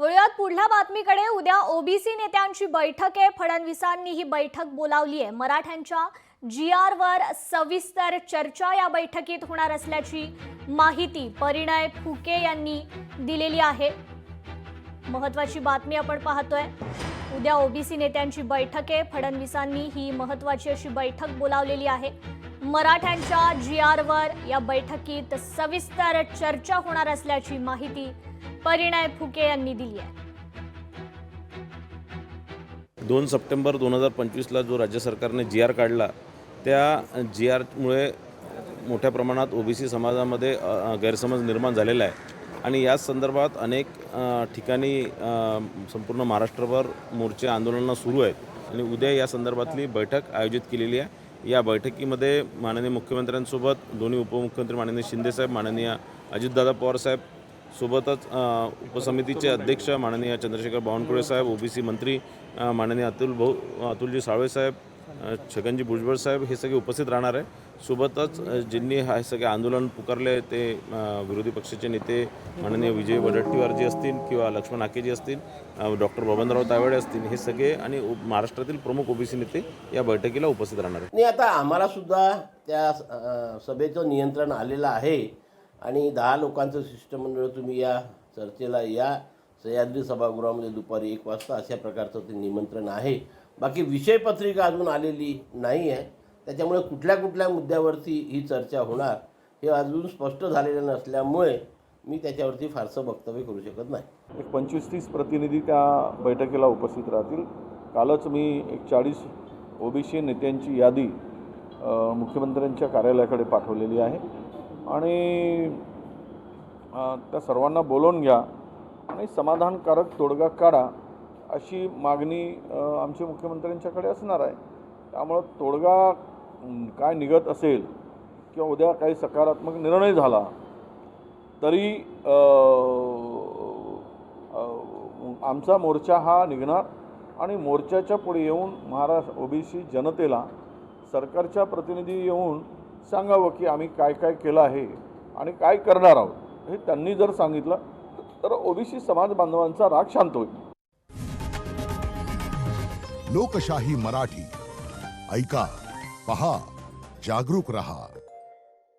वळूयात पुढल्या बातमीकडे। उद्या ओबीसी नेत्यांची बैठक आहे। फडणवीसांनी ही बैठक बोलावली आहे। मराठ्यांच्या जीआर वर सविस्तर चर्चा या बैठकीत होणार असल्याची माहिती परिणय फुके यांनी दिलेली आहे। महत्त्वाची बातमी आपण पाहतोय। उद्या ओबीसी नेत्यांची बैठक आहे। फडणवीसांनी ही महत्त्वाची अशी बैठक बोलावलेली आहे। मराठ्यांच्या जीआर वर या बैठकीत सविस्तर चर्चा होणार असल्याची माहिती परिणय फुके यांनी दिली आहे। 2 सप्टेंबर 2025 ला जो राज्य सरकारने जीआर काढला, त्या जीआरमुळे मोठ्या प्रमाणात ओबीसी समाजामध्ये गैरसमज निर्माण झालेला आहे आणि या संदर्भात अनेक ठिकाणी संपूर्ण महाराष्ट्रभर मोर्चे आंदोलनं सुरू आहेत आणि उद्या या संदर्भातली बैठक आयोजित केलेली आहे। या बैठकीमध्ये माननीय मुख्यमंत्र्यांसोबत दोन्ही उपमुख्यमंत्री माननीय शिंदे साहेब, माननीय अजितदादा पवार साहेब, सोबतच उपसमितीचे अध्यक्ष माननीय चंद्रशेखर बावनकुळे साहेब, ओबीसी मंत्री माननीय अतुलजी साळवे साहेब, छगनजी भुजबळ साहेब हे सगळे उपस्थित राहणार आहे। सोबतच ज्यांनी हे सगळे आंदोलन पुकारले ते विरोधी पक्षाचे नेते माननीय विजय वडेट्टीवारजी असतील किंवा लक्ष्मण हाकेजी असतील, डॉक्टर बबनराव तायवाडे असतील, हे सगळे आणि महाराष्ट्रातील प्रमुख ओबीसी नेते या बैठकीला उपस्थित राहणार आहेत। नाही, आता आम्हाला सुद्धा त्या सभेचं नियंत्रण आलेलं आहे आणि 10 लोकांचं शिष्टमंडळ तुम्ही या चर्चेला या सह्याद्री सभागृहामध्ये दुपारी 1 वाजता अशा प्रकारचं ते निमंत्रण आहे। बाकी विषयपत्रिका अजून आलेली नाही आहे, त्याच्यामुळे कुठल्या मुद्द्यावरती ही चर्चा होणार हे अजून स्पष्ट झालेलं नसल्यामुळे मी त्याच्यावरती फारसं वक्तव्य करू शकत नाही। 25-30 प्रतिनिधी त्या बैठकीला उपस्थित राहतील। कालच मी 40 ओबीसी नेत्यांची यादी मुख्यमंत्र्यांच्या कार्यालयाकडे पाठवलेली आहे आणि त्या सर्वांना बोलवून घ्या आणि समाधानकारक तोडगा काढा अशी मागणी आमच्या मुख्यमंत्र्यांच्याकडे असणार आहे। त्यामुळे तोडगा काय निघत असेल किंवा उद्या काही सकारात्मक निर्णय झाला तरी आमचा मोर्चा हा निघणार आणि मोर्चाच्या पुढे येऊन महाराष्ट्र ओबीसी जनतेला सरकारच्या प्रतिनिधी येऊन सांगावं की आम्ही काय काय केलं आहे आणि काय करणार आहोत। हे त्यांनी जर सांगितलं तर ओबीसी समाज बांधवांचा राग शांत होईल। लोकशाही मराठी ऐका, पहा, जागरूक रहा।